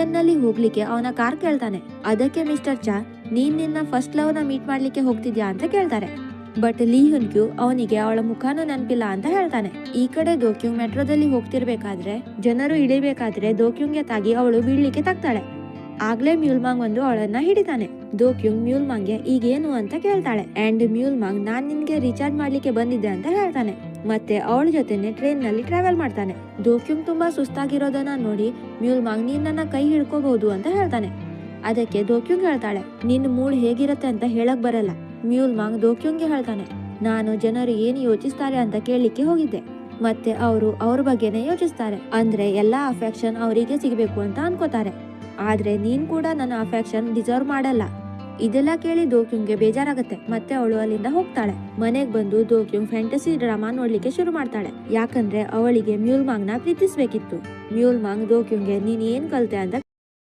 London ನಲ್ಲಿ ಹೋಗ್ಲಿಕ್ಕೆ ಅವನ ಕಾರ್ ಕೇಳ್ತಾನೆ. ಅದಕ್ಕೆ ಮಿಸ್ಟರ್ ಚಾ ನೀನ್ ನಿನ್ನ ಫಸ್ಟ್ ಲವ್ ನ ಮೀಟ್ ಮಾಡ್ಲಿಕ್ಕೆ ಹೋಗ್ತಿದ್ಯಾ ಅಂತ ಕೇಳ್ತಾರೆ. ಬಟ್ ಲೀ ಹುನ್ ಕ್ಯೂ ಅವನಿಗೆ ಅವಳ ಮುಖಾನು ನೆನಪಿಲ್ಲ ಅಂತ ಹೇಳ್ತಾನೆ. ಈ ಕಡೆ ದೋಕ್ಯುಂಗ್ ಮೆಟ್ರೋದಲ್ಲಿ ಹೋಗ್ತಿರ್ಬೇಕಾದ್ರೆ ಜನರು ಇಳಿಬೇಕಾದ್ರೆ ದೋಕ್ಯುಂಗ್ಗೆ ತಾಗಿ ಅವಳು ಬೀಳ್ಲಿಕ್ಕೆ ತಾಗ್ತಾಳೆ. ಆಗ್ಲೇ ಮ್ಯೂಲ್ಮಾಂಗ್ ಒಂದು ಅವಳನ್ನ ಹಿಡಿತಾನೆ. ದೋಕ್ಯುಂಗ್ ಮ್ಯೂಲ್ಮಾಂಗ್ಗೆ ಈಗೇನು ಅಂತ ಕೇಳ್ತಾಳೆ. ಅಂಡ್ ಮ್ಯೂಲ್ಮಾಂಗ್ ನಾನ್ ನಿನ್ಗೆ ರೀಚಾರ್ಜ್ ಮಾಡ್ಲಿಕ್ಕೆ ಬಂದಿದ್ದೆ ಅಂತ ಹೇಳ್ತಾನೆ. ಮತ್ತೆ ಅವಳ ಜೊತೆನೆ ಟ್ರೈನ್ ನಲ್ಲಿ ಟ್ರಾವೆಲ್ ಮಾಡ್ತಾನೆ. ದೋಕ್ಯುಂಗ್ ತುಂಬಾ ಸುಸ್ತಾಗಿರೋದನ್ನ ನೋಡಿ ಮ್ಯೂಲ್ಮಾಂಗ್ ನೀನ್ ನನ್ನ ಕೈ ಹಿಡ್ಕೋಬಹುದು ಅಂತ ಹೇಳ್ತಾನೆ. ಅದಕ್ಕೆ ದೋಕ್ಯುಂಗ್ ಹೇಳ್ತಾಳೆ ನಿನ್ ಮೂಡ್ ಹೇಗಿರುತ್ತೆ ಅಂತ ಹೇಳಕ್ ಬರಲ್ಲ. ಮ್ಯೂಲ್ಮಾಂಗ್ ದೋಕ್ಯುಂಗ್ಗೆ ಹೇಳ್ತಾನೆ ನಾನು ಜನರು ಏನು ಯೋಚಿಸ್ತಾರೆ ಅಂತ ಕೇಳಲಿಕ್ಕೆ ಹೋಗಿದ್ದೆ. ಮತ್ತೆ ಅವರು ಅವ್ರ ಬಗ್ಗೆನೇ ಯೋಚಿಸ್ತಾರೆ. ಅಂದ್ರೆ ಎಲ್ಲಾ ಅಫೆಕ್ಷನ್ ಅವರಿಗೆ ಸಿಗಬೇಕು ಅಂತ ಅನ್ಕೋತಾರೆ. ಆದ್ರೆ ನೀನ್ ಕೂಡ ನನ್ನ ಅಫೆಕ್ಷನ್ ಡಿಸರ್ವ್ ಮಾಡಲ್ಲ. ಇದೆಲ್ಲ ಕೇಳಿ ದೋಕ್ಯುಂಗ್ಗೆ ಬೇಜಾರಾಗತ್ತೆ. ಮತ್ತೆ ಅವಳು ಅಲ್ಲಿಂದ ಹೋಗ್ತಾಳೆ. ಮನೆಗ್ ಬಂದು ದೋಕ್ಯುಂಗ್ ಫ್ಯಾಂಟಸಿ ಡ್ರಾಮಾ ನೋಡ್ಲಿಕ್ಕೆ ಶುರು ಮಾಡ್ತಾಳೆ. ಯಾಕಂದ್ರೆ ಅವಳಿಗೆ ಮ್ಯೂಲ್ಮಾಂಗ್ ನ ಪ್ರೀತಿಸ್ಬೇಕಿತ್ತು. ಮ್ಯೂಲ್ಮಾಂಗ್ ದೋಕ್ಯುಂಗ್ಗೆ ನೀನ್ ಏನ್ ಕಲ್ತೆ ಅಂತ